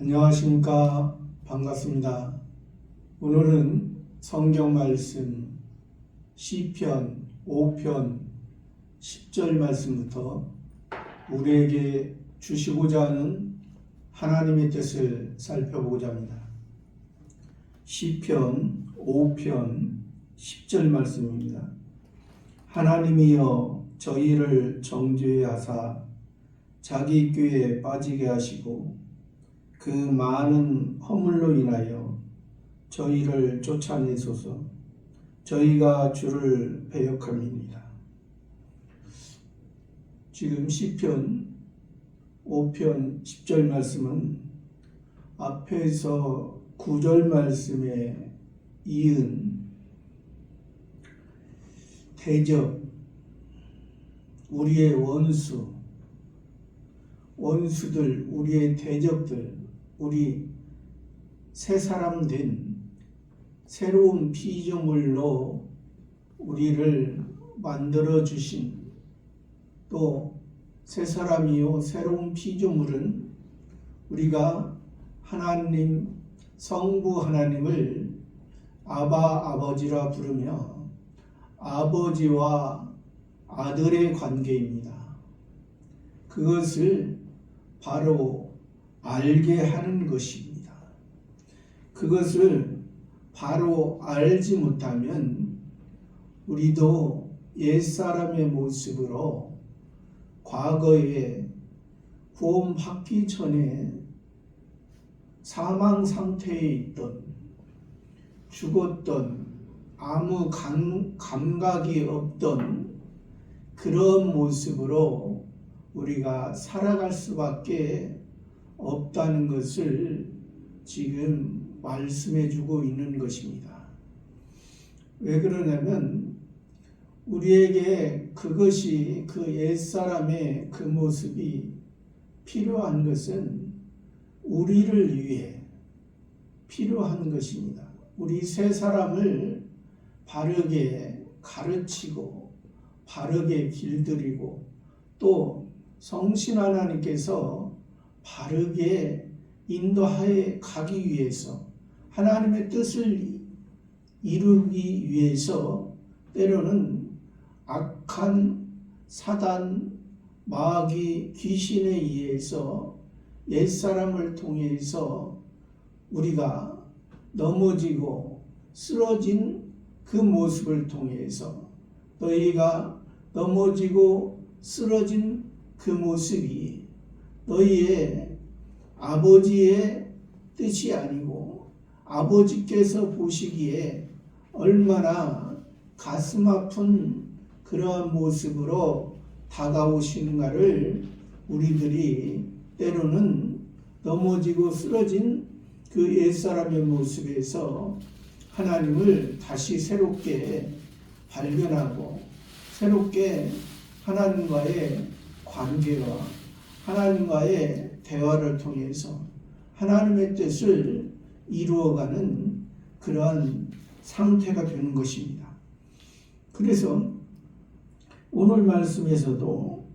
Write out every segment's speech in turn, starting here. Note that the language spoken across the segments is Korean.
안녕하십니까. 반갑습니다. 오늘은 성경 말씀 시편 5편 10절 말씀부터 우리에게 주시고자 하는 하나님의 뜻을 살펴보고자 합니다. 시편 5편 10절 말씀입니다. 하나님이여 저희를 정죄 하사 자기 꾀에 빠지게 하시고 그 많은 허물로 인하여 저희를 쫓아내소서. 저희가 주를 배역함이니라. 지금 시편 5편 10절 말씀은 앞에서 9절 말씀에 이은 대적, 우리의 원수들, 우리의 대적들, 우리 새 사람 된 새로운 피조물로 우리를 만들어 주신, 또 새 사람이요 새로운 피조물은 우리가 하나님, 성부 하나님을 아버지라 부르며 아버지와 아들의 관계입니다. 그것을 바로 알게 하는 것입니다. 그것을 바로 알지 못하면 우리도 옛사람의 모습으로 과거에 구원받기 전에 사망 상태에 있던, 죽었던, 아무 감각이 없던 그런 모습으로 우리가 살아갈 수밖에 없다는 것을 지금 말씀해 주고 있는 것입니다. 왜 그러냐면 우리에게 그것이, 그 옛사람의 그 모습이 필요한 것은 우리를 위해 필요한 것입니다. 우리 새 사람을 바르게 가르치고 바르게 길들이고 또 성신 하나님께서 바르게 인도하여 가기 위해서, 하나님의 뜻을 이루기 위해서 때로는 악한 사단, 마귀, 귀신에 의해서 옛사람을 통해서 우리가 넘어지고 쓰러진 그 모습을 통해서, 너희가 넘어지고 쓰러진 그 모습이 너희의 아버지의 뜻이 아니고 아버지께서 보시기에 얼마나 가슴 아픈 그러한 모습으로 다가오시는가를 우리들이 때로는 넘어지고 쓰러진 그 옛사람의 모습에서 하나님을 다시 새롭게 발견하고 새롭게 하나님과의 관계와 하나님과의 대화를 통해서 하나님의 뜻을 이루어가는 그러한 상태가 되는 것입니다. 그래서 오늘 말씀에서도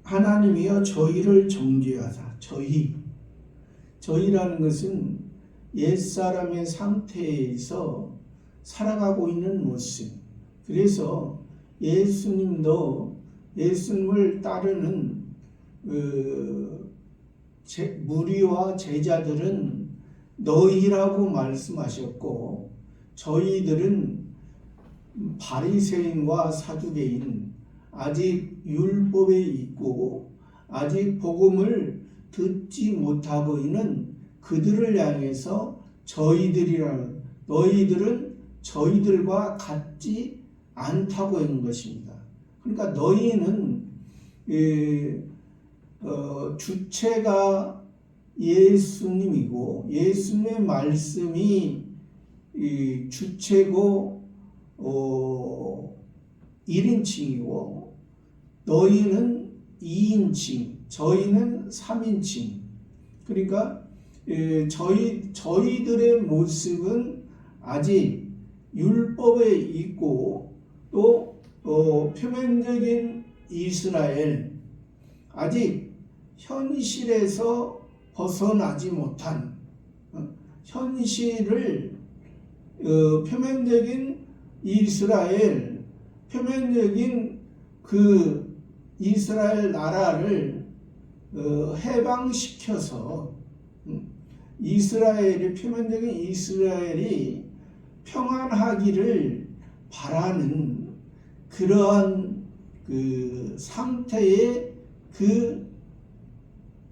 하나님이여 저희를 정죄하사, 저희라는 것은 옛사람의 상태에서 살아가고 있는 모습. 그래서 예수님도 예수님을 따르는 무리와 제자들은 너희라고 말씀하셨고, 저희들은 바리새인과 사두개인, 아직 율법에 있고 아직 복음을 듣지 못하고 있는 그들을 향해서 저희들이라는, 너희들은 저희들과 같지 않다고 하는 것입니다. 그러니까 너희는 주체가 예수님이고 예수님의 말씀이 주체고 1인칭이고 너희는 2인칭, 저희는 3인칭. 그러니까 저희들의 모습은 아직 율법에 있고 또 표면적인 이스라엘, 아직 현실에서 벗어나지 못한 현실을 표면적인 이스라엘, 표면적인 그 이스라엘 나라를 해방시켜서 이스라엘이, 표면적인 이스라엘이 평안하기를 바라는 그러한 그 상태의 그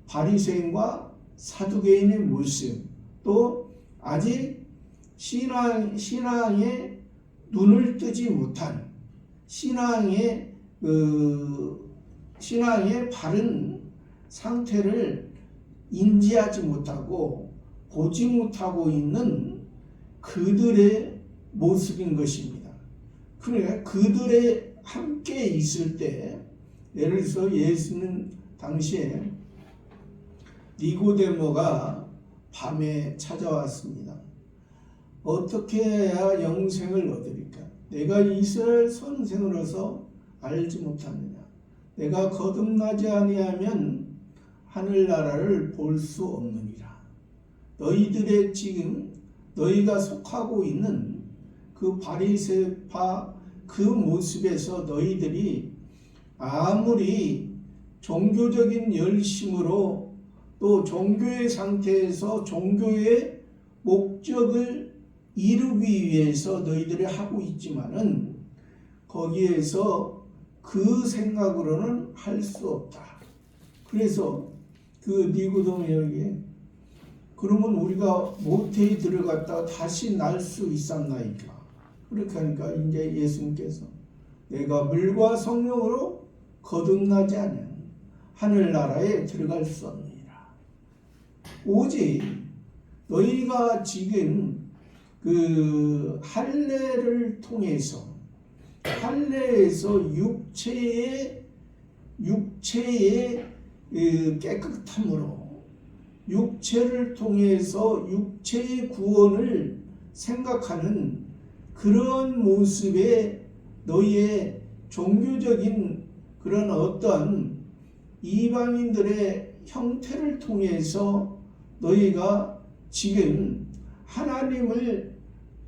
바리새인과 사두개인의 모습, 또 아직 신앙에 눈을 뜨지 못한 신앙의 바른 상태를 인지하지 못하고 보지 못하고 있는 그들의 모습인 것입니다. 그러니까 그들의 함께 있을 때, 예를 들어서 예수는 당시에 니고데모가 밤에 찾아왔습니다. 어떻게 해야 영생을 얻으리까? 내가 이스라엘 선생으로서 알지 못하느냐? 내가 거듭나지 아니하면 하늘나라를 볼 수 없느니라. 너희들의 지금 너희가 속하고 있는 그 바리새파 그 모습에서 너희들이 아무리 종교적인 열심으로 또 종교의 상태에서 종교의 목적을 이루기 위해서 너희들이 하고 있지만은 거기에서 그 생각으로는 할 수 없다. 그래서 그 니고데모에게 그러면 우리가 모태에 들어갔다가 다시 날 수 있었나이까? 그렇게 하니까 이제 예수님께서 내가 물과 성령으로 거듭나지 않으면 하늘나라에 들어갈 수 없느니라. 오직 너희가 지금 그 할례를 통해서 할례에서 육체의 깨끗함으로 육체를 통해서 육체의 구원을 생각하는 그런 모습의 너희의 종교적인 그런 어떤 이방인들의 형태를 통해서 너희가 지금 하나님을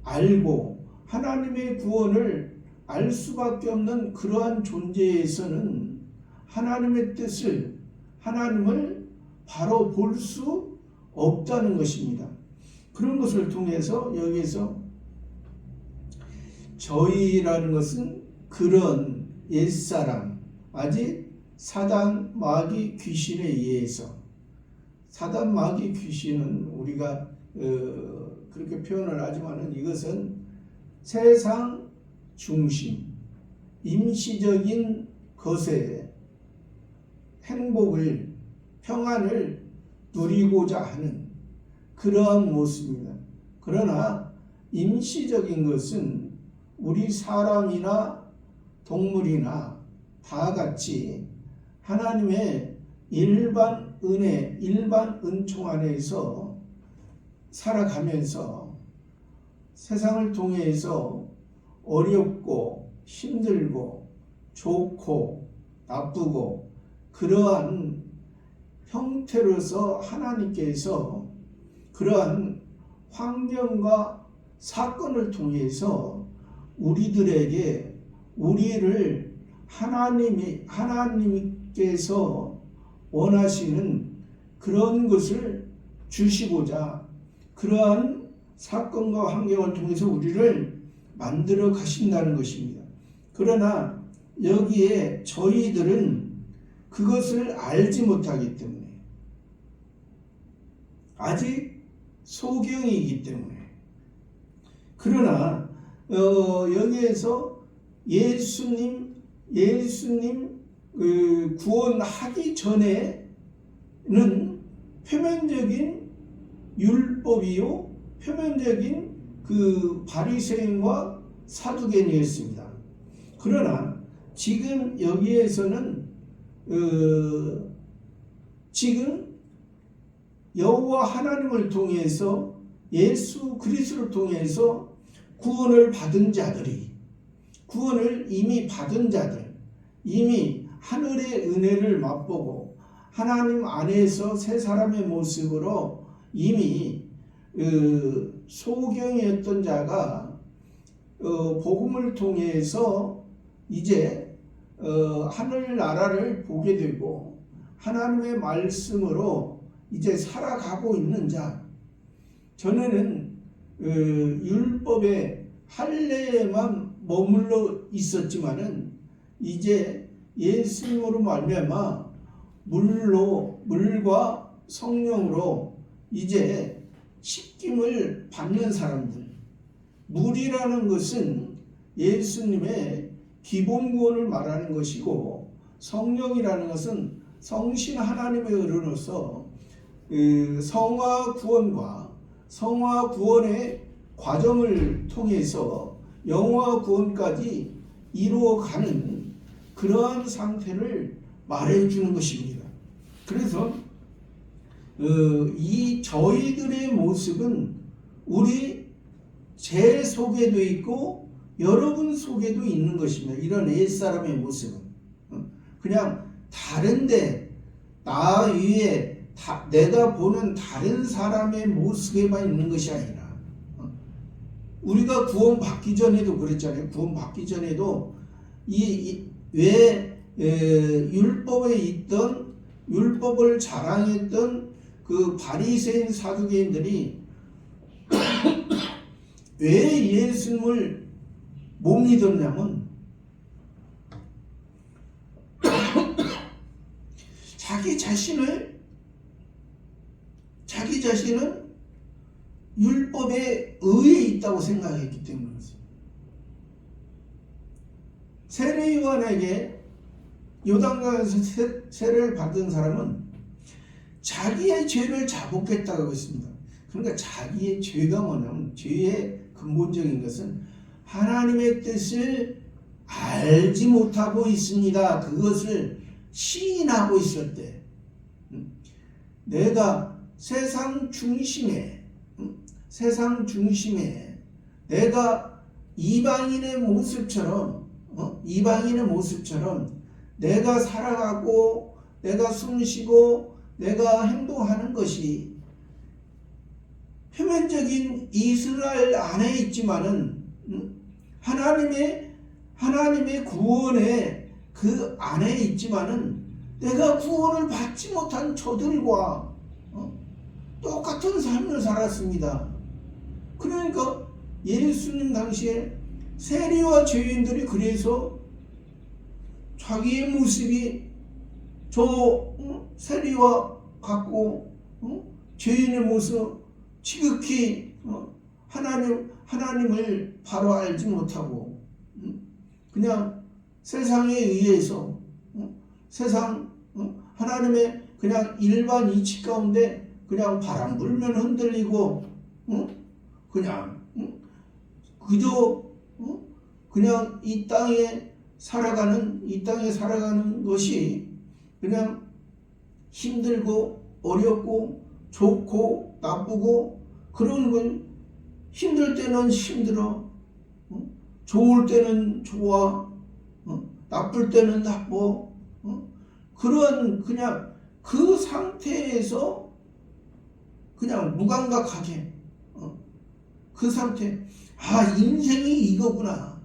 알고 하나님의 구원을 알 수밖에 없는 그러한 존재에서는 하나님의 뜻을, 하나님을 바로 볼 수 없다는 것입니다. 그런 것을 통해서 여기에서 저희라는 것은 그런 옛사람, 아직 사단, 마귀, 귀신에 의해서, 사단, 마귀, 귀신은 우리가 그렇게 표현을 하지만은 이것은 세상 중심, 임시적인 것에 행복을, 평안을 누리고자 하는 그러한 모습입니다. 그러나 임시적인 것은 우리 사람이나 동물이나 다 같이 하나님의 일반 은혜, 일반 은총 안에서 살아가면서 세상을 통해서 어렵고 힘들고 좋고 나쁘고 그러한 형태로서 하나님께서 그러한 환경과 사건을 통해서 우리들에게 우리를 하나님께서 원하시는 그런 것을 주시고자 그러한 사건과 환경을 통해서 우리를 만들어 가신다는 것입니다. 그러나 여기에 저희들은 그것을 알지 못하기 때문에 아직 소경이기 때문에 그러나 여기에서 예수님 구원하기 전에는 표면적인 율법이요 표면적인 그 바리새인과 사두개인이었습니다. 그러나 지금 여기에서는 지금 여호와 하나님을 통해서 예수 그리스도를 통해서 구원을 받은 자들이 구원을 이미 받은 자들 이미 하늘의 은혜를 맛보고 하나님 안에서 새 사람의 모습으로 이미 소경이었던 자가 복음을 통해서 이제 하늘나라를 보게 되고 하나님의 말씀으로 이제 살아가고 있는 자. 전에는 율법의 할례에만 머물러 있었지만은 이제 예수님으로 말미암아 물과 성령으로 이제 씻김을 받는 사람들. 물이라는 것은 예수님의 기본 구원을 말하는 것이고, 성령이라는 것은 성신 하나님의 어른으로서 성화 구원과 성화 구원의 과정을 통해서 영화 구원까지 이루어가는 그러한 상태를 말해주는 것입니다. 그래서 이 저희들의 모습은 우리 제 속에도 있고 여러분 속에도 있는 것입니다. 이런 옛사람의 모습은 그냥 다른데 나 위에 내가 보는 다른 사람의 모습에만 있는 것이 아니라, 우리가 구원 받기 전에도 그랬잖아요. 구원 받기 전에도 왜 율법에 있던, 율법을 자랑했던 그 바리새인 사두개인들이 왜 예수님을 못 믿었냐면 자기 자신은 율법에 의에 있다고 생각했기 때문이었어요. 세례요한에게 요단강에서 세례를 받은 사람은 자기의 죄를 자복했다고 했습니다. 그러니까 자기의 죄가 뭐냐면, 죄의 근본적인 것은 하나님의 뜻을 알지 못하고 있습니다. 그것을 시인하고 있을 때, 내가 세상 중심에 내가 이방인의 모습처럼 내가 살아가고 내가 숨쉬고 내가 행동하는 것이 표면적인 이스라엘 안에 있지만은 하나님의 구원의 그 안에 있지만은 내가 구원을 받지 못한 저들과 똑같은 삶을 살았습니다. 그러니까 예수님 당시에 세리와 죄인들이 그래서 자기의 모습이 저 세리와 같고 죄인의 모습 지극히 하나님을 바로 알지 못하고 그냥 세상에 의해서 하나님의 그냥 일반 이치 가운데 그냥 바람 불면 흔들리고 그냥 그저 그냥 이 땅에 살아가는 것이 그냥 힘들고 어렵고 좋고 나쁘고 그런 건, 힘들 때는 힘들어, 좋을 때는 좋아, 나쁠 때는 나빠, 그런 그냥 그 상태에서 그냥 무감각하게 그 상태, 인생이 이거구나,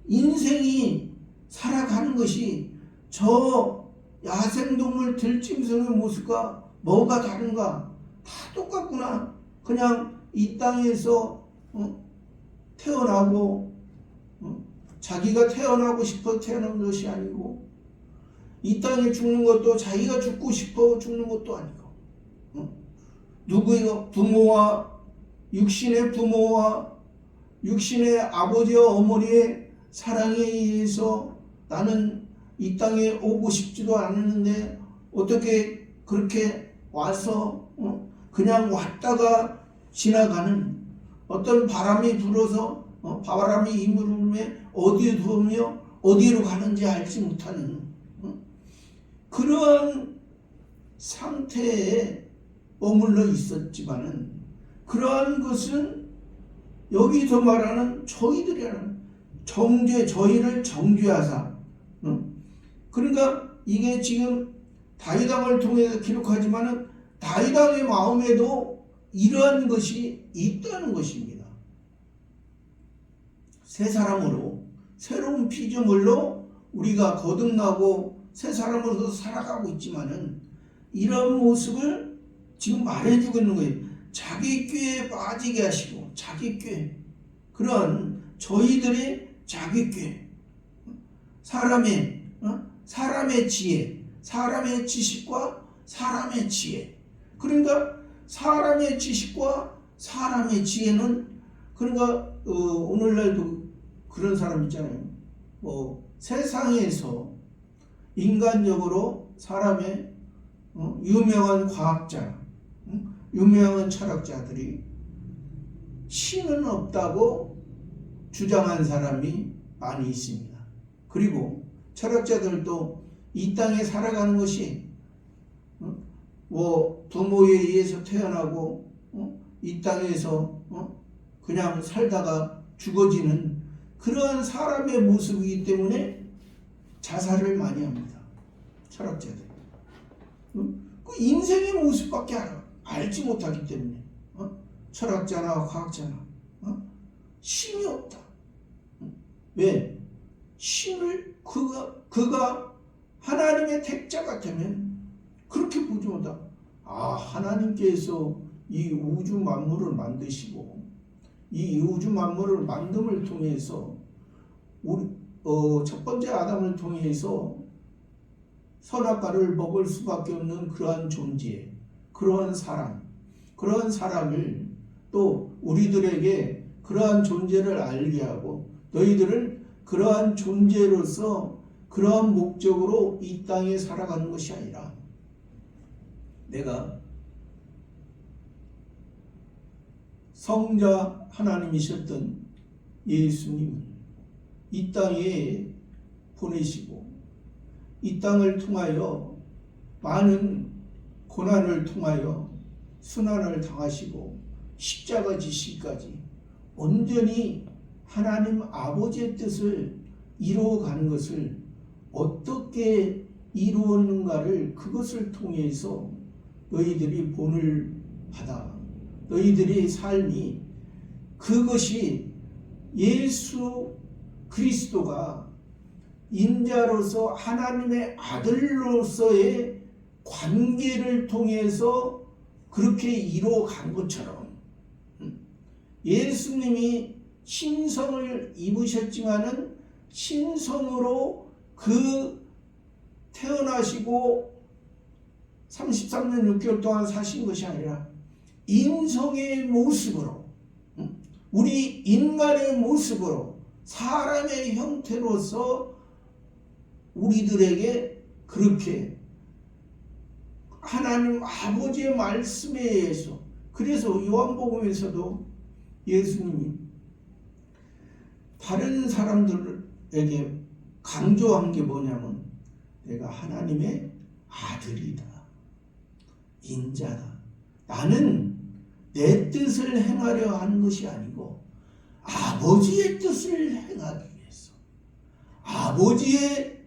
인생이 살아가는 것이 저 야생동물 들짐승의 모습과 뭐가 다른가, 다 똑같구나, 그냥 이 땅에서 태어나고 자기가 태어나고 싶어 태어난 것이 아니고, 이 땅에 죽는 것도 자기가 죽고 싶어 죽는 것도 아니고, 누구의 부모와 육신의 아버지와 어머니의 사랑에 의해서 나는 이 땅에 오고 싶지도 않았는데 어떻게 그렇게 와서 그냥 왔다가 지나가는, 어떤 바람이 불어서 바람이 입을 불며 어디에 두으며 어디로 가는지 알지 못하는 그러한 상태에 머물러 있었지만은, 그러한 것은 여기서 말하는 저희들이라는 저희를 정죄하사, 그러니까 이게 지금 다윗 왕을 통해서 기록하지만은 다윗 왕의 마음에도 이러한 것이 있다는 것입니다. 새 사람으로 새로운 피조물로 우리가 거듭나고 새 사람으로서 살아가고 있지만은 이런 모습을 지금 말해주고 있는 거예요. 자기 꾀에 빠지게 하시고 자기 꾀 그런 저희들의 자기 꾀 사람의 지혜 사람의 지식과 사람의 지혜 그러니까 사람의 지식과 사람의 지혜는 그러니까 오늘날도 그런 사람 있잖아요. 세상에서 인간적으로 사람의 유명한 과학자, 유명한 철학자들이 신은 없다고 주장한 사람이 많이 있습니다. 그리고 철학자들도 이 땅에 살아가는 것이 부모에 의해서 태어나고 이 땅에서 그냥 살다가 죽어지는 그러한 사람의 모습이기 때문에 자살을 많이 합니다. 철학자들. 그 인생의 모습밖에 알지 못하기 때문에 철학자나 과학자나 신이 없다. 왜? 신을 그가 하나님의 택자 같으면 그렇게 보지 못하. 하나님께서 이 우주 만물을 만드시고 이 우주 만물을 만듦을 통해서 우리 첫 번째 아담을 통해서 선악과를 먹을 수밖에 없는 그러한 존재, 그러한 사람을 또 우리들에게 그러한 존재를 알게 하고 너희들은 그러한 존재로서 그러한 목적으로 이 땅에 살아가는 것이 아니라 내가 성자 하나님이셨던 예수님을 이 땅에 보내시고 이 땅을 통하여 많은 고난을 통하여 순환을 당하시고 십자가 지시까지 온전히 하나님 아버지의 뜻을 이루어가는 것을 어떻게 이루었는가를 그것을 통해서 너희들이 본을 받아 너희들의 삶이 그것이 예수 그리스도가 인자로서 하나님의 아들로서의 관계를 통해서 그렇게 이루어간 것처럼 예수님이 신성을 입으셨지만은 신성으로 태어나시고 33년 6개월 동안 사신 것이 아니라 인성의 모습으로 우리 인간의 모습으로 사람의 형태로서 우리들에게 그렇게 하나님 아버지의 말씀에 의해서 그래서 요한복음에서도 예수님이 다른 사람들에게 강조한 게 뭐냐면 내가 하나님의 아들이다. 인자다. 나는 내 뜻을 행하려 하는 것이 아니고 아버지의 뜻을 행하기 위해서 아버지의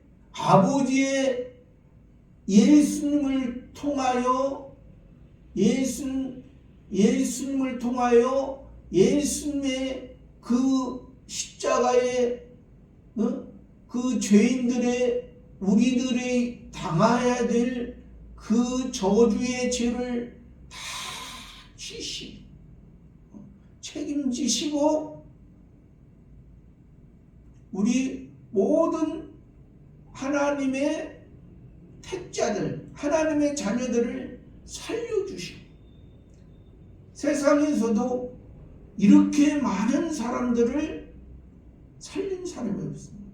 예수님을 통하여 예수님의 그 십자가의 그 죄인들의 우리들이 당해야 될 그 저주의 죄를 다 책임지시고 우리 모든 하나님의 택자들, 하나님의 자녀들을 살려주시고 세상에서도 이렇게 많은 사람들을 살린 사람이 없습니다.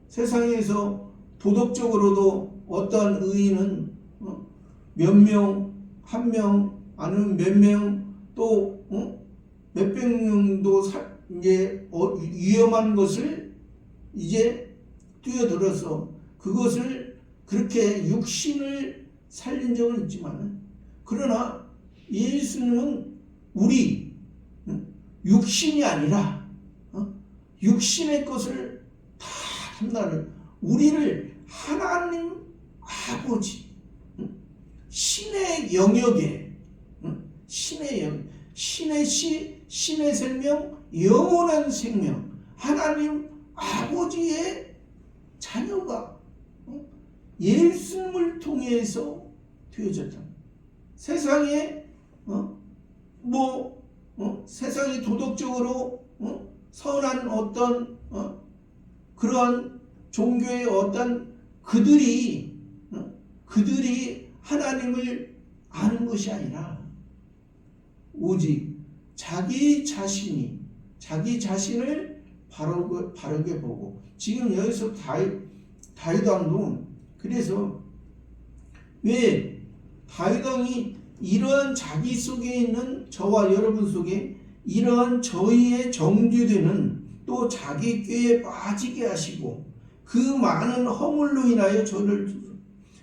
세상에서 도덕적으로도 어떤 의인은 몇 명, 한 명, 아니면 몇 명, 또 몇백 명도 이제 위험한 것을 이제 뛰어들어서 그것을 그렇게 육신을 살린 적은 있지만 그러나 예수님은 우리 육신이 아니라 육신의 것을 다 담당을 우리를 하나님 아버지 신의 영역에, 신의 영역, 신의 시, 신의 생명, 영원한 생명, 하나님 아버지의 자녀가 예수님을 통해서 되어졌다. 세상에 세상이 도덕적으로 선한 어떤 그러한 종교의 어떤 그들이 하나님을 아는 것이 아니라 오직 자기 자신을 바르게 보고, 지금 여기서 다윗 왕도 그래서 왜 다윗 왕이 이러한 자기 속에 있는 저와 여러분 속에 이러한 저희의 정죄되는 또 자기 꾀에 빠지게 하시고 그 많은 허물로 인하여 저를,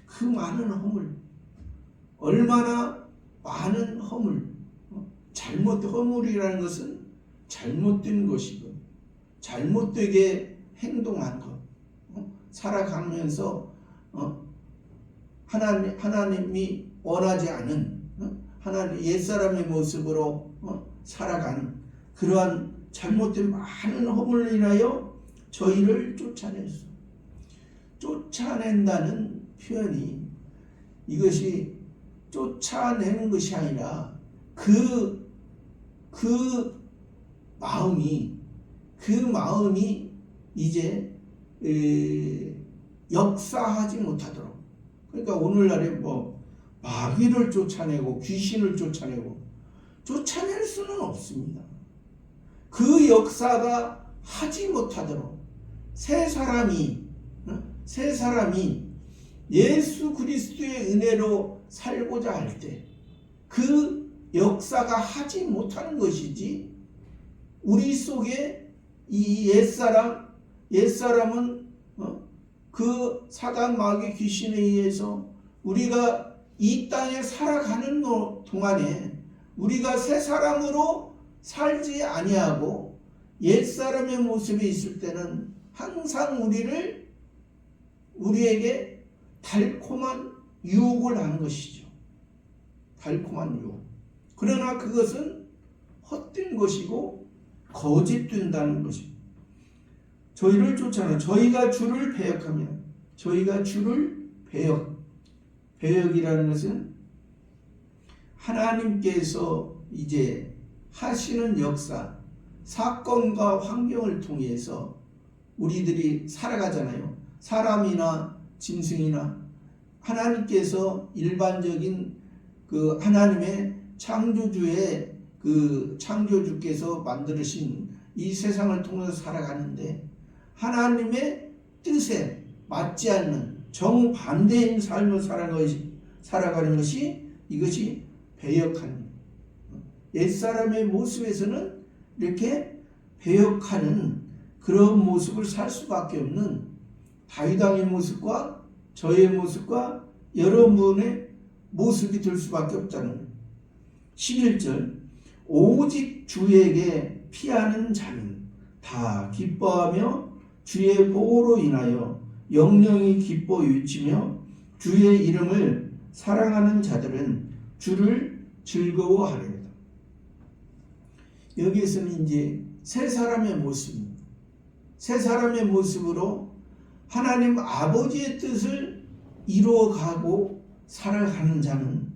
그 많은 허물, 얼마나 많은 허물, 허물이라는 것은 잘못된 것이고 잘못되게 행동한 것, 살아가면서 하나님이 원하지 않은 하나님 옛사람의 모습으로 살아가는 그러한 잘못된 많은 허물로 인하여 저희를 쫓아낸다는 표현이, 이것이 쫓아내는 것이 아니라 그 마음이 이제 역사하지 못하도록, 그러니까 오늘날에 마귀를 쫓아내고 귀신을 쫓아낼 수는 없습니다. 그 역사가 하지 못하도록 새 사람이 예수 그리스도의 은혜로 살고자 할 때 그 역사가 하지 못하는 것이지, 우리 속에 이 옛사람은 그 사단 마귀 귀신에 의해서 우리가 이 땅에 살아가는 동안에 우리가 새 사람으로 살지 아니하고 옛사람의 모습에 있을 때는 항상 우리에게 달콤한 유혹을 하는 것이죠. 달콤한 유혹. 그러나 그것은 헛된 것이고 거짓된다는 것입니다. 저희를 쫓아내, 저희가 주를 배역하면, 저희가 주를 배역이라는 것은 하나님께서 이제 하시는 역사, 사건과 환경을 통해서 우리들이 살아가잖아요. 사람이나 짐승이나 하나님께서 일반적인 그 하나님의 창조주께서 만드신 이 세상을 통해서 살아가는데, 하나님의 뜻에 맞지 않는 정반대인 삶을 살아가는 것이, 이것이 배역하는, 옛사람의 모습에서는 이렇게 배역하는 그런 모습을 살 수밖에 없는 다윗 왕의 모습과 저의 모습과 여러분의 모습이 될 수밖에 없다는 거예요. 11절, 오직 주에게 피하는 자는 다 기뻐하며 주의 보호로 인하여 영영이 기뻐 유치며 주의 이름을 사랑하는 자들은 주를 즐거워하리로다. 여기에서는 이제 새 사람의 모습입니다. 새 사람의 모습으로 하나님 아버지의 뜻을 이루어가고 살아가는 자는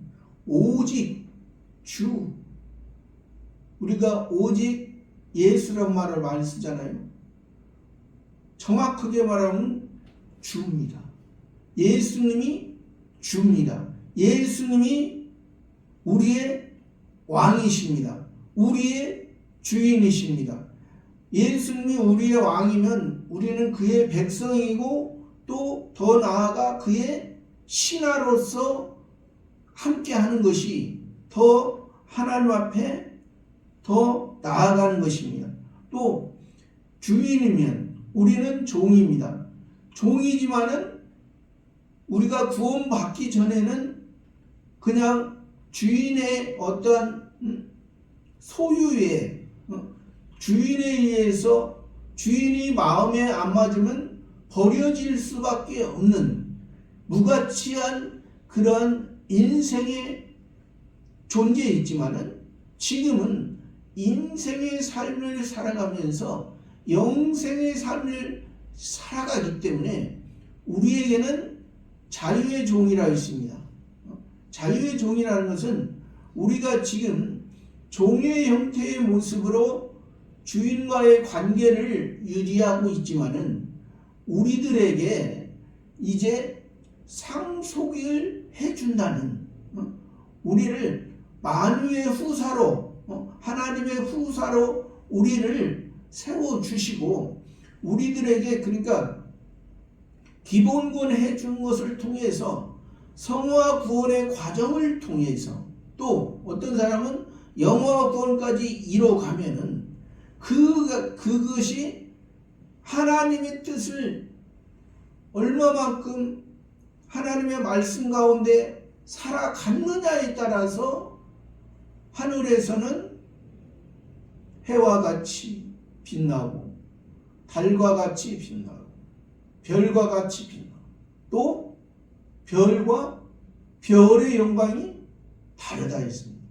오직 주, 우리가 오직 예수란 말을 많이 쓰잖아요. 정확하게 말하면 주입니다. 예수님이 주입니다. 예수님이 우리의 왕이십니다. 우리의 주인이십니다. 예수님이 우리의 왕이면 우리는 그의 백성이고 또 더 나아가 그의 신하로서 함께하는 것이 더 하나님 앞에 더 나아가는 것입니다. 또 주인이면 우리는 종입니다. 종이지만은 우리가 구원받기 전에는 그냥 주인의 어떠한 소유에, 주인에 의해서 주인이 마음에 안 맞으면 버려질 수밖에 없는 무가치한 그런 인생의 존재에 있지만은 지금은 인생의 삶을 살아가면서 영생의 삶을 살아가기 때문에 우리에게는 자유의 종이라 있습니다. 자유의 종이라는 것은 우리가 지금 종의 형태의 모습으로 주인과의 관계를 유지하고 있지만은 우리들에게 이제 상속을 해준다는, 우리를 만유의 후사로, 하나님의 후사로 우리를 세워주시고 우리들에게, 그러니까 기본권 해준 것을 통해서 성화 구원의 과정을 통해서, 또 어떤 사람은 영화 구원까지 이뤄가면은 그것이 하나님의 뜻을 얼마만큼 하나님의 말씀 가운데 살아갔느냐에 따라서 하늘에서는 해와 같이 빛나고 달과 같이 빛나고 별과 같이 빛나고 또 별과 별의 영광이 다르다 했습니다.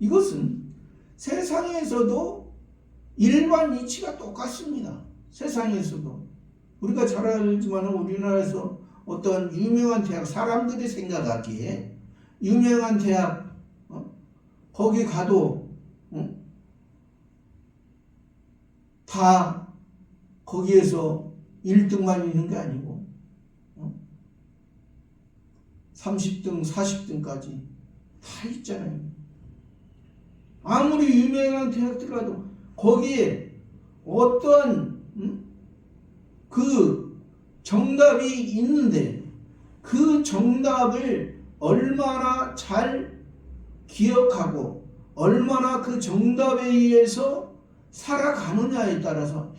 이것은 세상에서도 일반 이치가 똑같습니다. 세상에서도 우리가 잘 알지만 우리나라에서 어떤 유명한 대학, 사람들이 생각하기에 유명한 대학, 거기 가도 다 거기에서 1등만 있는 게 아니고 30등, 40등까지 다 있잖아요. 아무리 유명한 대학들 가도 거기에 어떤 그 정답이 있는데 그 정답을 얼마나 잘 기억하고 얼마나 그 정답에 의해서 살아가느냐에 따라서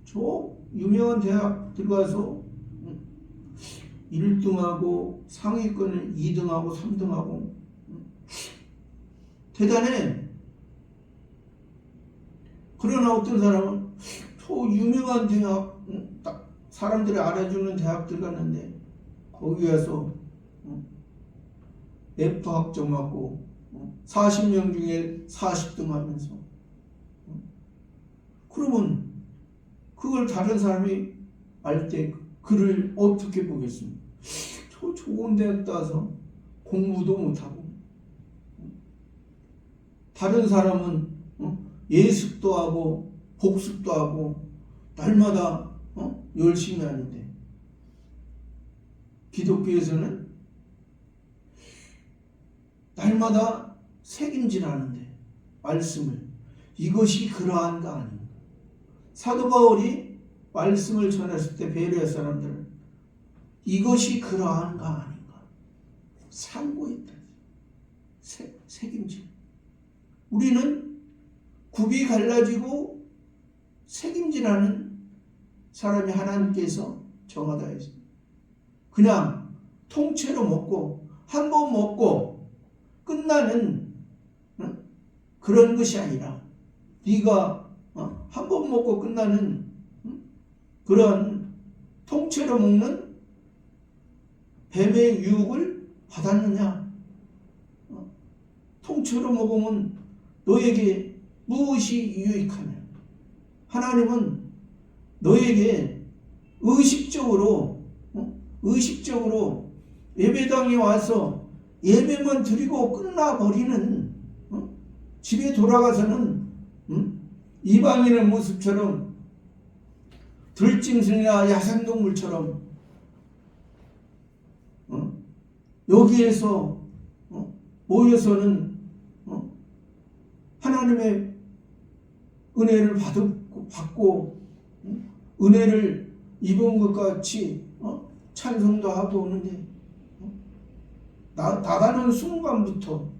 저 유명한 대학 들어가서 1등하고 상위권을 2등하고 3등하고 대단해. 그러나 어떤 사람은 저 유명한 대학, 딱 사람들이 알아주는 대학 들어갔는데 거기 가서 F 학점 맞고 40명 중에 40등 하면서 그러면 그걸 다른 사람이 알 때 그를 어떻게 보겠습니까? 저 좋은 대학 따서 공부도 못하고 다른 사람은 예습도 하고 복습도 하고 날마다 열심히 하는데 기독교에서는 날마다 새김질하는데 말씀을, 이것이 그러한가 아닌가. 사도 바울이 말씀을 전했을 때 베레아 사람들은 이것이 그러한가 아닌가 상고했다. 새김질. 우리는 굽이 갈라지고 새김질하는 사람이 하나님께서 정하다 했습니다. 그냥 통째로 먹고 한 번 먹고 끝나는 그런 것이 아니라 네가 한 번 먹고 끝나는 그런 통째로 먹는 뱀의 유혹을 받았느냐? 통째로 먹으면 너에게 무엇이 유익하냐? 하나님은 너에게 의식적으로 예배당에 와서 예배만 드리고 끝나버리는, 집에 돌아가서는 이방인의 모습처럼 들짐승이나 야생동물처럼 여기에서 모여서는 하나님의 은혜를 받고 은혜를 입은 것 같이 찬송도 하고 오는데 나가는 순간부터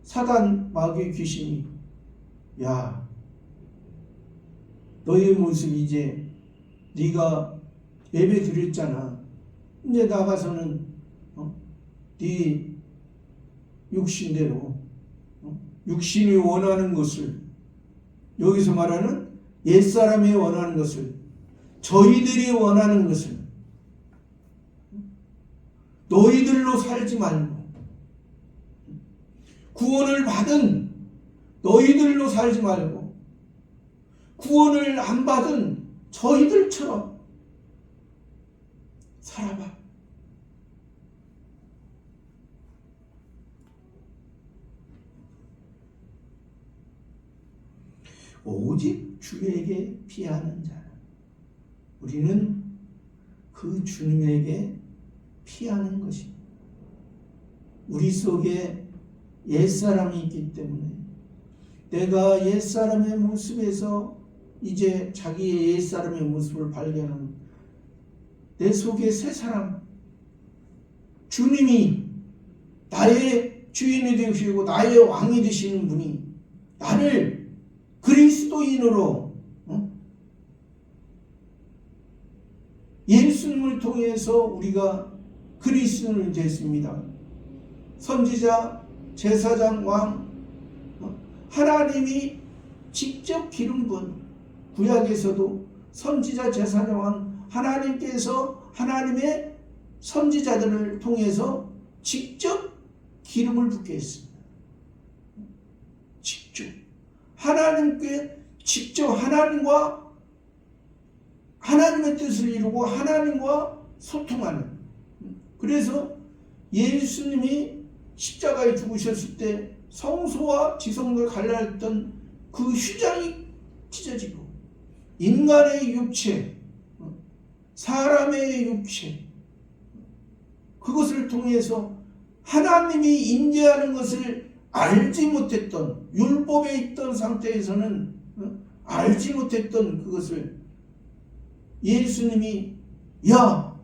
사단 마귀의 귀신이 야, 너의 모습 이제 네가 예배 드렸잖아. 이제 나가서는 네 육신대로 육신이 원하는 것을, 여기서 말하는 옛사람이 원하는 것을, 저희들이 원하는 것을 너희들로 살지 말고, 구원을 받은 너희들로 살지 말고 구원을 안 받은 저희들처럼 살아봐. 오직 주에게 피하는 자는, 우리는 그 주님에게 피하는 것입니다. 우리 속에 옛사람이 있기 때문에 내가 옛사람의 모습에서 이제 자기의 옛사람의 모습을 발견하는, 내 속에 새 사람, 주님이 나의 주인이 되시고 나의 왕이 되시는 분이 나를 그리스도인으로, 예수님을 통해서 우리가 그리스도인이 됐습니다. 선지자, 제사장, 왕, 하나님이 직접 기름 분, 구약에서도 선지자, 제사장, 왕, 하나님께서 하나님의 선지자들을 통해서 직접 기름을 붓게 했습니다. 직접 하나님께 직접 하나님의 뜻을 이루고 하나님과 소통하는, 그래서 예수님이 십자가에 죽으셨을 때 성소와 지성을 갈라했던 그 휘장이 찢어지고 인간의 육체, 사람의 육체, 그것을 통해서 하나님이 임재하는 것을 알지 못했던, 율법에 있던 상태에서는 알지 못했던 그것을 예수님이, 야,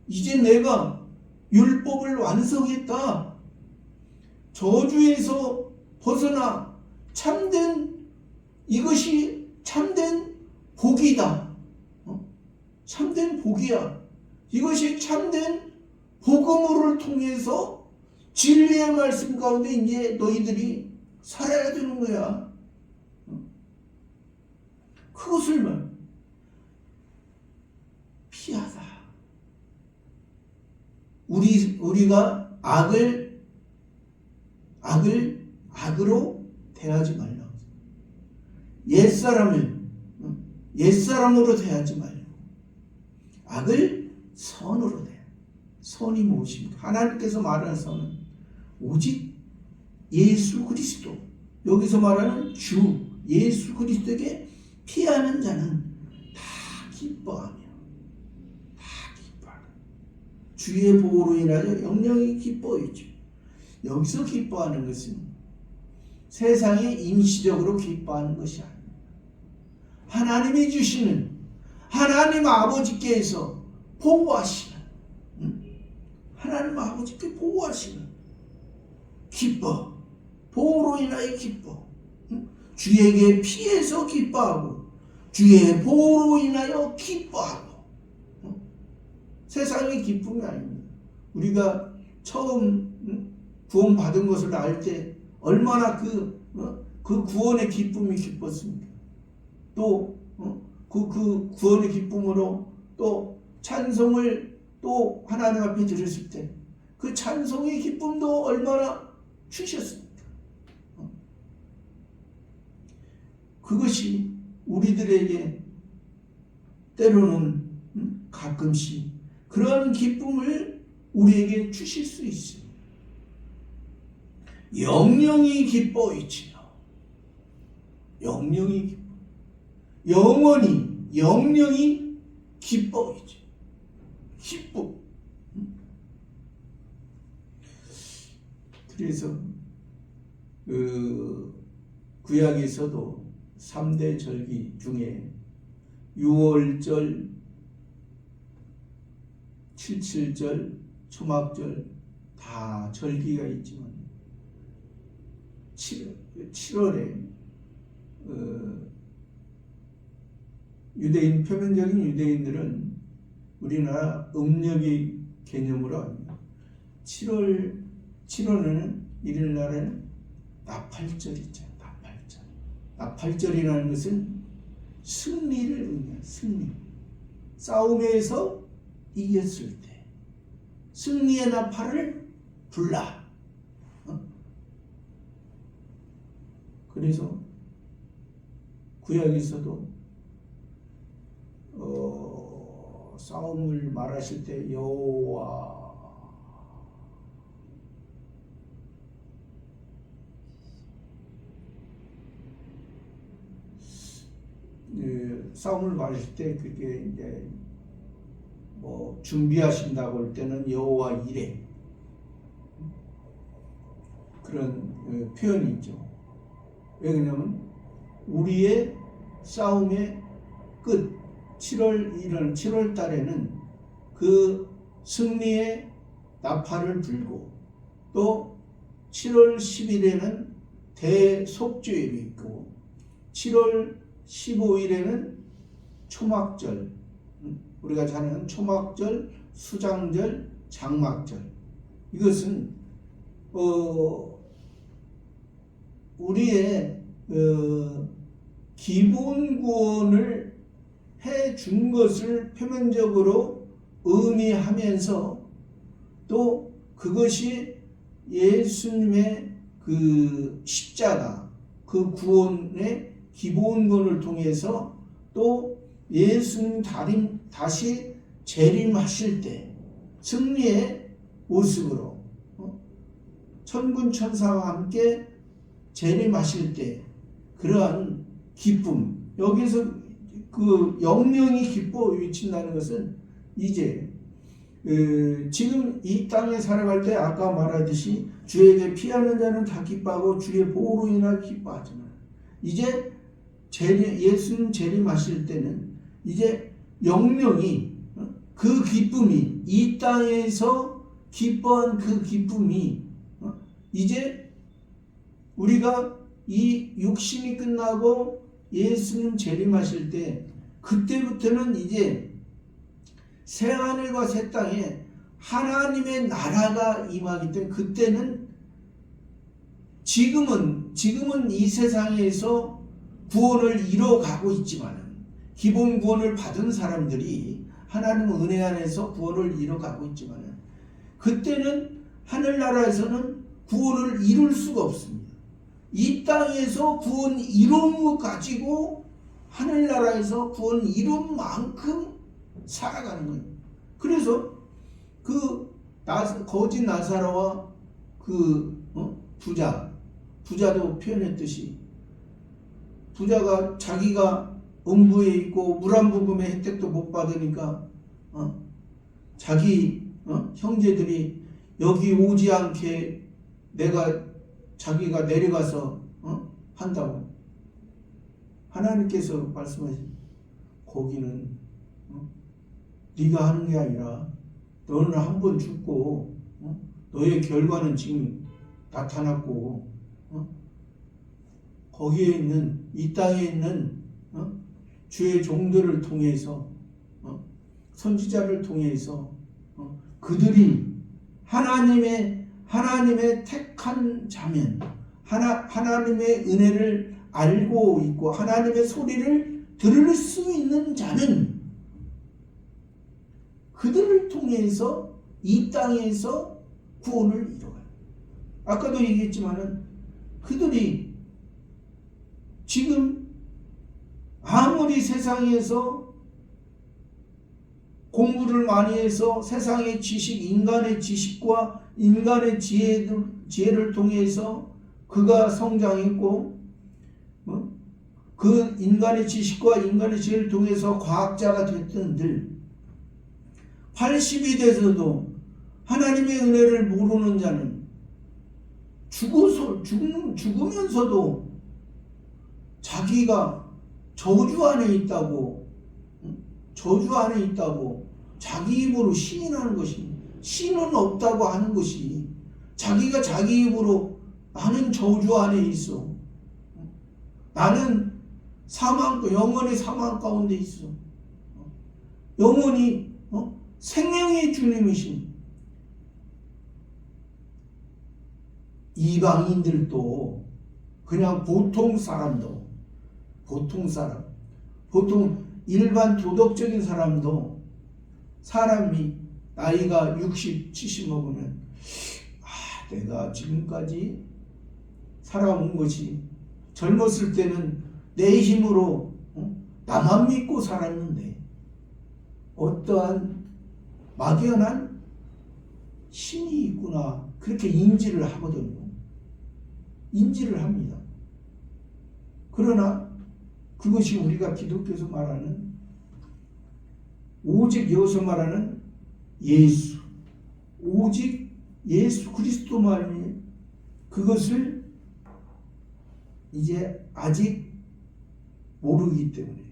이제 내가 율법을 완성했다, 저주에서 벗어나 참된, 이것이 참된 복이다, 참된 복이야, 이것이 참된 복음을 통해서 진리의 말씀 가운데 이제 너희들이 살아야 되는 거야. 그것을 피하다. 우리가 악으로 대하지 말라. 옛사람으로 대하지 말고 악을 선으로 대. 선이 무엇입니까? 하나님께서 말하는 선은 오직 예수 그리스도, 여기서 말하는 주 예수 그리스도에게 피하는 자는 다 기뻐하며, 주의 보호로 인하여 영영이 기뻐하죠. 여기서 기뻐하는 것은 세상에 임시적으로 기뻐하는 것이 아닙니다. 하나님이 주시는, 하나님 아버지께서 보호하시는, 하나님 아버지께 보호하시는 기뻐, 보호로 인하여 기뻐, 주에게 피해서 기뻐하고 주의 보호로 인하여 기뻐하고, 세상의 기쁨이 아닙니다. 우리가 처음 구원 받은 것을 알 때 얼마나 그 구원의 기쁨이 기뻤습니까? 또 그 구원의 기쁨으로 또 찬송을 또 하나님 앞에 드렸을 때 그 찬송의 기쁨도 얼마나 주셨습니까? 그것이 우리들에게 때로는 가끔씩 그런 기쁨을 우리에게 주실 수 있습니다. 영영이 기뻐이지요. 영영이 기뻐. 영영이 기뻐이지. 기쁨. 그래서 구약에서도 3대 절기 중에 유월절, 칠칠절, 초막절 다 절기가 있지만 7월에 유대인, 표면적인 유대인들은 우리나라 음력의 개념으로 합니다. 7월은 일요일날은 나팔절이죠. 나팔절이라는 것은 승리를 의미해요. 승리. 싸움에서 이겼을 때 승리의 나팔을 불라. 그래서 구약에서도 싸움을 말하실 때 여호와 싸움을 말하실 때 그게 이제 뭐 준비하신다고 할 때는 여호와 이레 그런 표현이 있죠. 왜냐하면 우리의 싸움의 끝 7월 달에는 그 승리의 나팔을 불고 또 7월 10일에는 대속죄일이 있고 7월 15일에는 초막절, 우리가 잘 아는 초막절, 수장절, 장막절. 이것은 우리의 기본 구원을 해준 것을 표면적으로 의미하면서 또 그것이 예수님의 그 십자가, 그 구원의 기본 구원을 통해서 또 예수님 다시 재림하실 때 승리의 모습으로 천군 천사와 함께 재림하실 때 그러한 기쁨, 여기서 그 영령이 기뻐 외친다는 것은 이제 지금 이 땅에 살아갈 때 아까 말하듯이 주에게 피하는 자는 다 기뻐하고 주의 보호로 인하여 기뻐하지만 이제 예수님 재림하실 때는 이제 영령이 그 기쁨이 이 땅에서 기뻐한 그 기쁨이 이제 우리가 이 육신이 끝나고 예수님 재림하실 때 그때부터는 이제 새하늘과 새 땅에 하나님의 나라가 임하기 때문에 그때는 지금은 이 세상에서 구원을 이뤄가고 있지만 기본 구원을 받은 사람들이 하나님 은혜 안에서 구원을 이뤄가고 있지만 그때는 하늘나라에서는 구원을 이룰 수가 없습니다. 이 땅에서 구원 이룬 것 가지고 하늘나라에서 구원 이룬 만큼 살아가는 거예요. 그래서 그 거짓 나사로와 그 부자도 표현했듯이 부자가 자기가 음부에 있고 물 한 모금의 혜택도 못 받으니까 자기 형제들이 여기 오지 않게 자기가 내려가서 한다고 하나님께서 말씀하신 거기는 네가 하는 게 아니라 너는 한 번 죽고 너의 결과는 지금 나타났고 거기에 있는 이 땅에 있는 주의 종들을 통해서 선지자를 통해서 그들이 하나님의 택한 자면 하나님의 은혜를 알고 있고 하나님의 소리를 들을 수 있는 자는 그들을 통해서 이 땅에서 구원을 이뤄가요. 아까도 얘기했지만은 그들이 지금 아무리 세상에서 공부를 많이 해서 세상의 지식, 인간의 지식과 인간의 지혜를 통해서 그가 성장했고 그 인간의 지식과 인간의 지혜를 통해서 과학자가 됐던들 80이 돼서도 하나님의 은혜를 모르는 자는 죽으면서도 자기가 저주 안에 있다고 자기 입으로 시인하는 것입니다. 신은 없다고 하는 것이 자기가 자기 입으로 나는 저주 안에 있어. 나는 영원히 사망 가운데 있어. 영원히 생명의 주님이신 이방인들도 그냥 보통 사람 보통 일반 도덕적인 사람도 사람이 나이가 60, 70 먹으면 내가 지금까지 살아온 것이 젊었을 때는 내 힘으로 나만 믿고 살았는데 어떠한 막연한 신이 있구나 그렇게 인지를 하거든요. 인지를 합니다. 그러나 그것이 우리가 기독교에서 말하는 오직 여기서 말하는 예수, 오직 예수 그리스도만이 그것을 이제 아직 모르기 때문에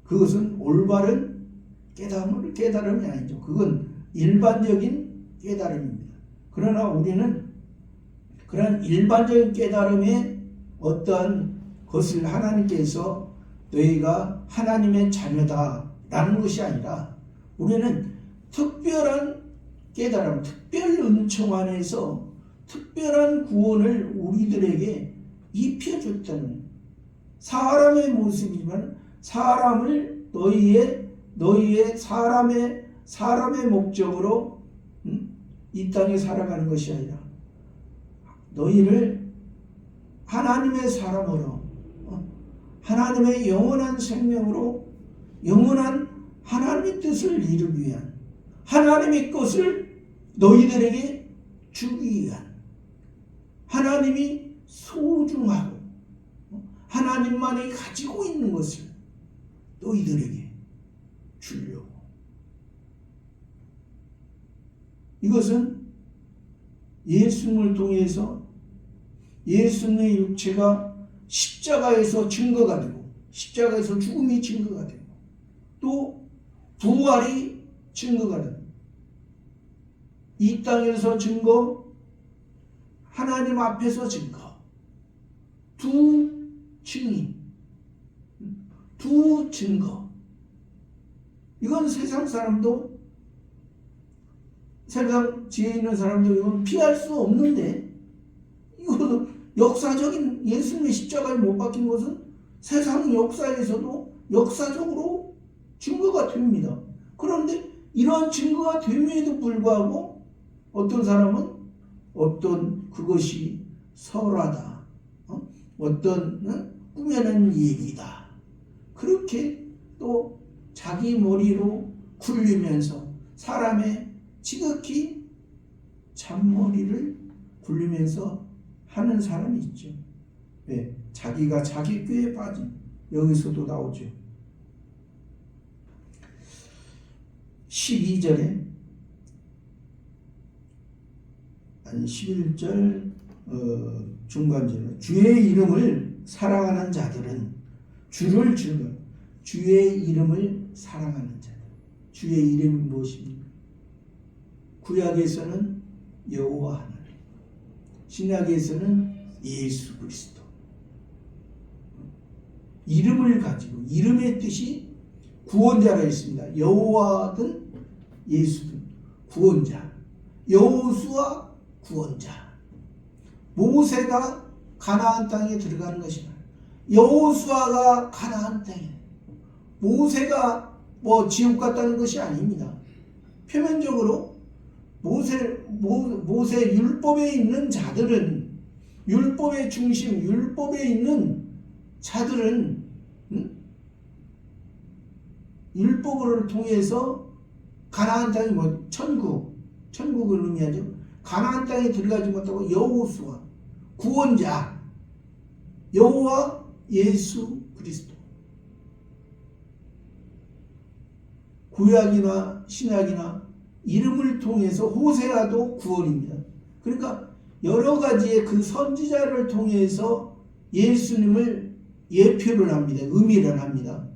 그것은 올바른 깨달음이 아니죠. 그건 일반적인 깨달음입니다. 그러나 우리는 그런 일반적인 깨달음에 어떠한 것을 하나님께서 너희가 하나님의 자녀다라는 것이 아니라 우리는 특별한 깨달음, 특별 은총 안에서 특별한 구원을 우리들에게 입혀줬다는 사람의 모습이지만 사람을 너희의 사람의 목적으로 이 땅에 살아가는 것이 아니라 너희를 하나님의 사람으로 하나님의 영원한 생명으로 영원한 하나님의 뜻을 이루기 위한 하나님의 것을 너희들에게 주기 위한 하나님이 소중하고 하나님만이 가지고 있는 것을 너희들에게 주려고. 이것은 예수님을 통해서 예수님의 육체가 십자가에서 증거가 되고 십자가에서 죽음이 증거가 되고 또 부활이 증거가 되고 이 땅에서 증거 하나님 앞에서 증거 두 증인 두 증거 이건 세상 사람도 세상 지혜 있는 사람도 이건 피할 수 없는데 이거도 역사적인 예수님의 십자가에 못 박힌 것은 세상 역사에서도 역사적으로 증거가 됩니다. 그런데 이러한 증거가 됨에도 불구하고 어떤 사람은 어떤 그것이 설화다. 어떤 꾸며낸 얘기다. 그렇게 또 자기 머리로 굴리면서 사람의 지극히 잔머리를 굴리면서 하는 사람이 있죠. 네, 자기가 자기 꾀에 빠진 여기서도 나오죠. 12절에 아니 11절 중간절에 주의 이름을 사랑하는 자들은 주를 즐겨 주의 이름을 사랑하는 자들 주의 이름이 무엇입니까? 구약에서는 여호와 하나님 신약에서는 예수 그리스도 이름을 가지고 이름의 뜻이 구원자라 했습니다. 여호와든 예수든 구원자 여호수아 구원자 모세가 가나안 땅에 들어가는 것이 아니라 여호수아가 가나안 땅에 모세가 지옥 갔다는 것이 아닙니다. 표면적으로 모세 율법에 있는 자들은 율법의 중심 율법에 있는 자들은 율법을 통해서 가나안 땅이 천국을 의미하죠. 가나안 땅에 들어가지 못하고 여호수아 구원자 여호와 예수 그리스도 구약이나 신약이나 이름을 통해서 호세아도 구원입니다. 그러니까 여러 가지의 그 선지자를 통해서 예수님을 예표를 합니다. 의미를 합니다.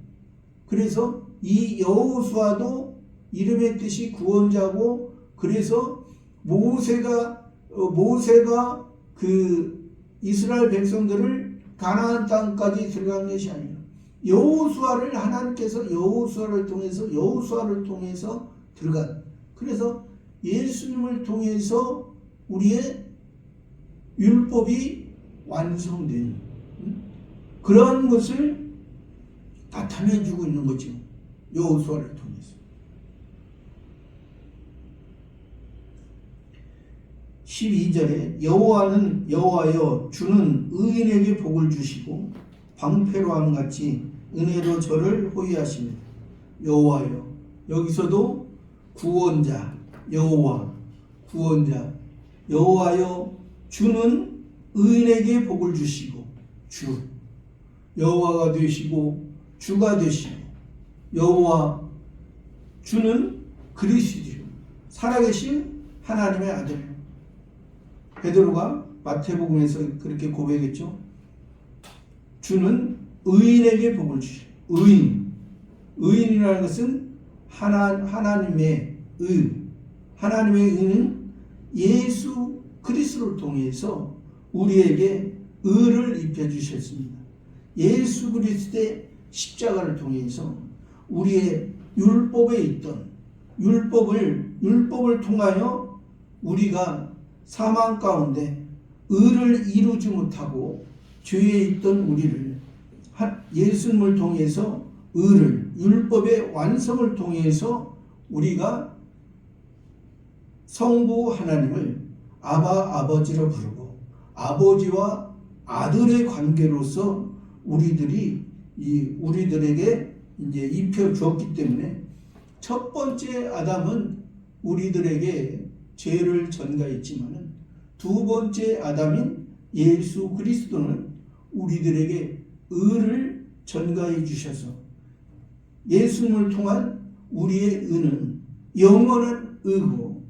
그래서 이 여호수아도 이름의 뜻이 구원자고 그래서 모세가 그 이스라엘 백성들을 가나안 땅까지 들어간 것이 아니라 여호수아를 하나님께서 여호수아를 통해서 들어간 그래서 예수님을 통해서 우리의 율법이 완성된 그런 것을 나타내주고 있는 거죠. 여호수아를 통해서. 12절에 여호와여 주는 의인에게 복을 주시고 방패로함 같이 은혜로 저를 호위하십니다. 여호와여, 여기서도 구원자, 여호와, 구원자, 여호와여 주는 의인에게 복을 주시고, 주, 여호와가 되시고 주가 되시고, 여호와 주는 그리스도, 살아계신 하나님의 아들. 베드로가 마태복음에서 그렇게 고백했죠. 주는 의인에게 복을 주시고, 의인이라는 것은 하나님의 의, 하나님의 의는 예수 그리스도를 통해서 우리에게 의를 입혀주셨습니다. 예수 그리스도의 십자가를 통해서 우리의 율법에 있던 율법을 통하여 우리가 사망 가운데 의를 이루지 못하고 죄에 있던 우리를 예수님을 통해서 의를, 율법의 완성을 통해서 우리가 성부 하나님을 아버지로 부르고 아버지와 아들의 관계로서 우리들에게 이제 입혀 주었기 때문에 첫 번째 아담은 우리들에게 죄를 전가했지만은 두 번째 아담인 예수 그리스도는 우리들에게 의를 전가해 주셔서 예수님을 통한 우리의 의는 영원한 의고,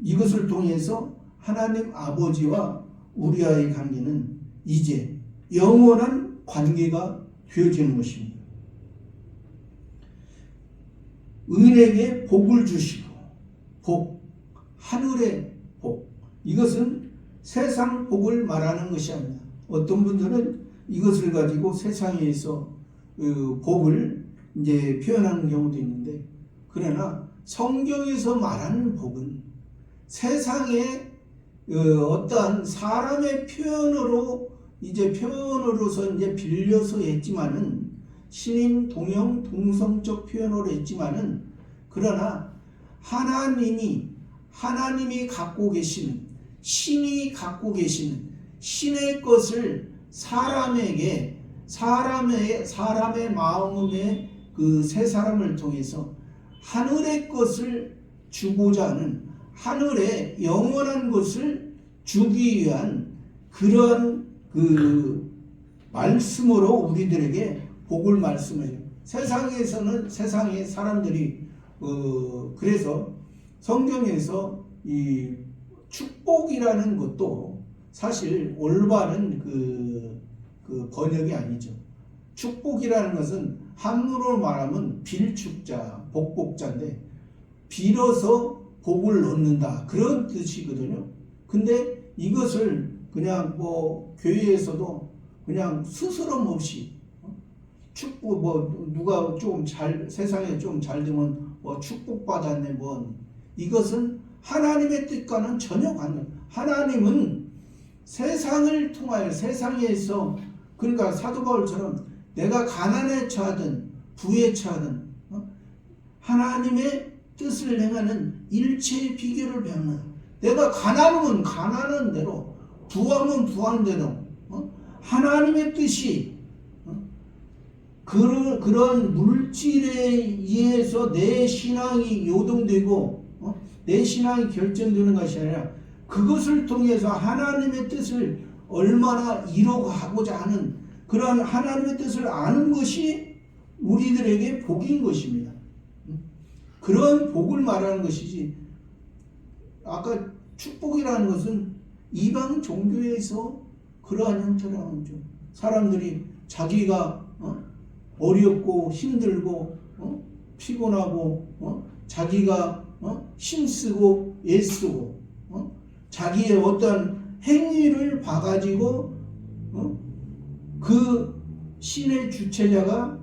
이것을 통해서 하나님 아버지와 우리와의 관계는 이제 영원한 관계가 되어지는 것입니다. 의인에게 복을 주시고, 복, 하늘의 복, 이것은 세상 복을 말하는 것이 아니라 어떤 분들은 이것을 가지고 세상에서 복을 이제 표현하는 경우도 있는데, 그러나 성경에서 말하는 복은 세상의 어떠한 사람의 표현으로서 이제 빌려서 했지만은, 신인 동형 동성적 표현으로 했지만은, 그러나 하나님이 갖고 계시는, 신이 갖고 계시는 신의 것을 사람의 마음에 그 새 사람을 통해서 하늘의 것을 주고자 하는, 하늘의 영원한 것을 주기 위한 그런 그 말씀으로 우리들에게 복을 말씀해요. 세상에서는 세상의 사람들이 그래서 성경에서 이 축복이라는 것도 사실 올바른 그 번역이 아니죠. 축복이라는 것은 한문으로 말하면 빌축자, 복복자인데 빌어서 복을 얻는다, 그런 뜻이거든요. 근데 이것을 그냥 교회에서도 그냥 스스럼 없이 축복, 누가 좀 세상에 좀 잘 되면 축복받았네, 이것은 하나님의 뜻과는 전혀 관계. 하나님은 세상을 통하여, 세상에서, 그러니까 사도 바울처럼 내가 가난에 처하든 부에 처하든 하나님의 뜻을 행하는 일체의 비결을 배우는, 내가 가난하면 가난한 대로, 부하면 부한 대로 하나님의 뜻이 그런 물질에 의해서 내 신앙이 요동되고 내 신앙이 결정되는 것이 아니라, 그것을 통해서 하나님의 뜻을 얼마나 이루고자 하는 그런 하나님의 뜻을 아는 것이 우리들에게 복인 것입니다. 그런 복을 말하는 것이지, 아까 축복이라는 것은 이방 종교에서 그러한 형태라는 거죠. 사람들이 자기가 어렵고 힘들고 피곤하고 자기가 힘쓰고 애쓰고 자기의 어떤 행위를 봐가지고 그 신의 주체자가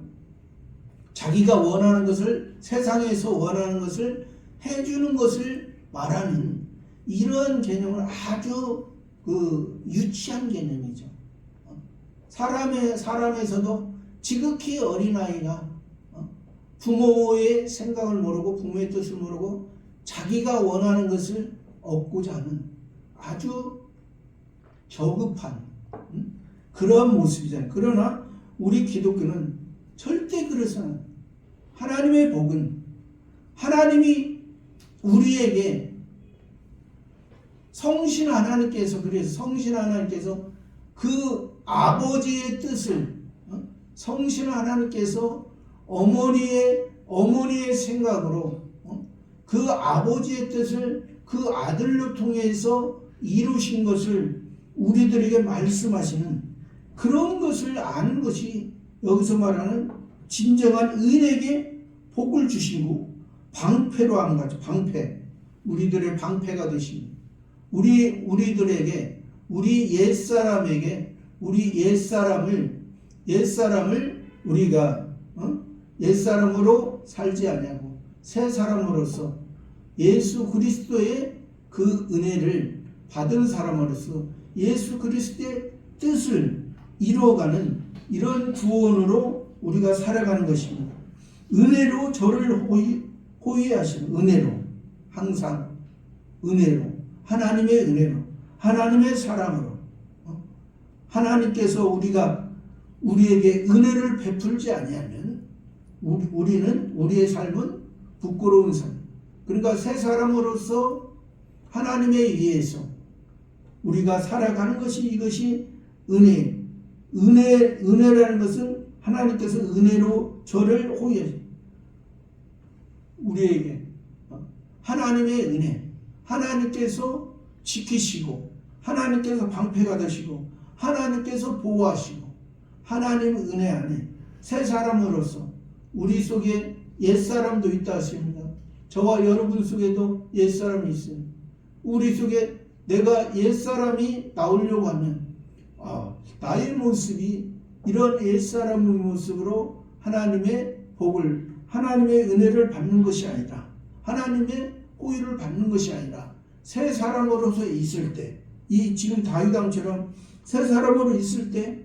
자기가 원하는 것을, 세상에서 원하는 것을 해주는 것을 말하는 이러한 개념은 아주 유치한 개념이죠. 사람에서도 지극히 어린아이가 부모의 생각을 모르고 부모의 뜻을 모르고 자기가 원하는 것을 얻고자 하는 아주 저급한 그러한 모습이잖아요. 그러나 우리 기독교는 절대 그래서는 하나님의 복은 하나님이 우리에게 성신 하나님께서 그래서 성신 하나님께서 그 아버지의 뜻을 성신 하나님께서 어머니의 생각으로 그 아버지의 뜻을 그 아들로 통해서 이루신 것을 우리들에게 말씀하시는 그런 것을 아는 것이 여기서 말하는 진정한 의인에게 복을 주시고 방패로 하는 거죠. 방패. 우리들의 방패가 되신 우리들에게 우리 옛사람에게 우리 옛사람을 우리가 옛사람으로 살지 아니하고 새 사람으로서 예수 그리스도의 그 은혜를 받은 사람으로서 예수 그리스도의 뜻을 이루어가는 이런 구원으로 우리가 살아가는 것입니다. 은혜로 저를 호위하시는 은혜로 항상 은혜로 하나님의 은혜로 하나님의 사랑으로 하나님께서 우리에게 은혜를 베풀지 아니하면 우리는 우리의 삶은 부끄러운 삶. 그러니까 새 사람으로서 하나님에 의해서 우리가 살아가는 것이 이것이 은혜라는 것은 하나님께서 은혜로 저를 호위하시 우리에게 하나님의 은혜 하나님께서 지키시고 하나님께서 방패가 되시고 하나님께서 보호하시고 하나님 은혜 안에 새 사람으로서 우리 속에 옛사람도 있다 하십니다. 저와 여러분 속에도 옛사람이 있어요. 우리 속에 내가 옛사람이 나오려고 하면 나의 모습이 이런 옛사람의 모습으로 하나님의 복을 하나님의 은혜를 받는 것이 아니라 하나님의 호의를 받는 것이 아니라 새 사람으로서 있을 때 이 지금 다윗왕처럼 새 사람으로 있을 때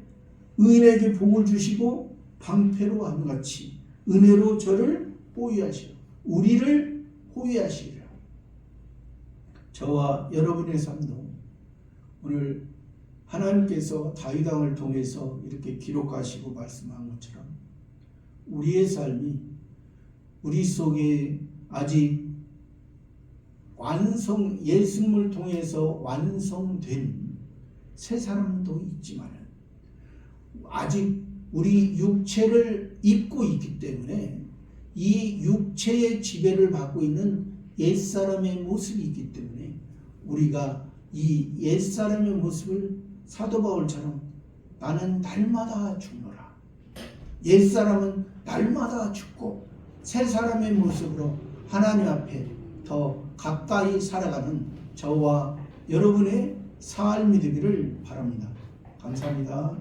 의인에게 복을 주시고 방패로 함 같이 은혜로 저를 호위하시라 우리를 호위하시리라. 저와 여러분의 삶도 오늘 하나님께서 다윗왕을 통해서 이렇게 기록하시고 말씀한 것처럼 우리의 삶이 우리 속에 아직 예수님을 통해서 완성된 새 사람도 있지만 아직 우리 육체를 입고 있기 때문에 이 육체의 지배를 받고 있는 옛사람의 모습이 있기 때문에 우리가 이 옛사람의 모습을 사도 바울처럼 나는 날마다 죽노라. 옛사람은 날마다 죽고 새 사람의 모습으로 하나님 앞에 더 가까이 살아가는 저와 여러분의 삶이 되기를 바랍니다. 감사합니다.